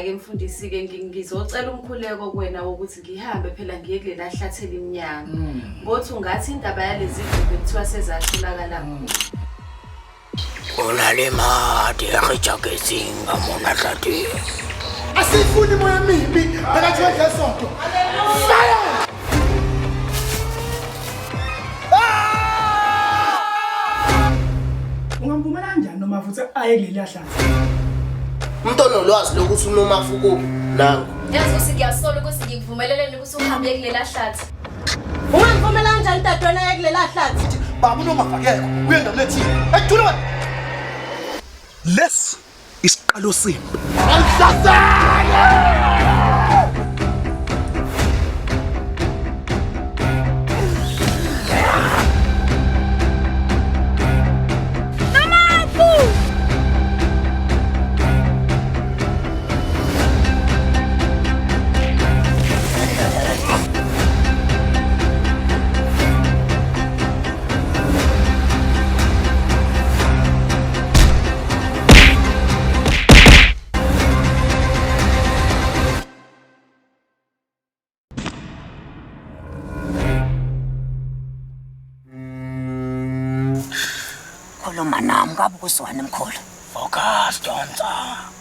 ke mfundisi ke ngizocela umkhuleko kuwena ukuthi ngihambe phela ngiye kulela hlathela iminyango. Ngothi ungathi indaba yalezi zinto kuthiwa sezatholakala. Unale mati yakijakezinga mona hlathi. Asifuni moya mibi phakathi kwendle sonto. Ungambumela kanjani noma futhi aye kuleli hlathi? Umuntu onolwazi lokuthi unomafu kuphi nangu. Yazi ukuthi ngiyasola ukuthi ngikuvumeleleni ukuthi uhambe kuleli hlathi. Ungangivumela kanjani dadwana aye kuleli hlathi? Baba unomafakeko uyendaweni ethile. Ekuthula. Lesi isiqalo sempi. Alhlasele! Khuluma nami ngabe kuzwana emkhulu. Focus, Donsa.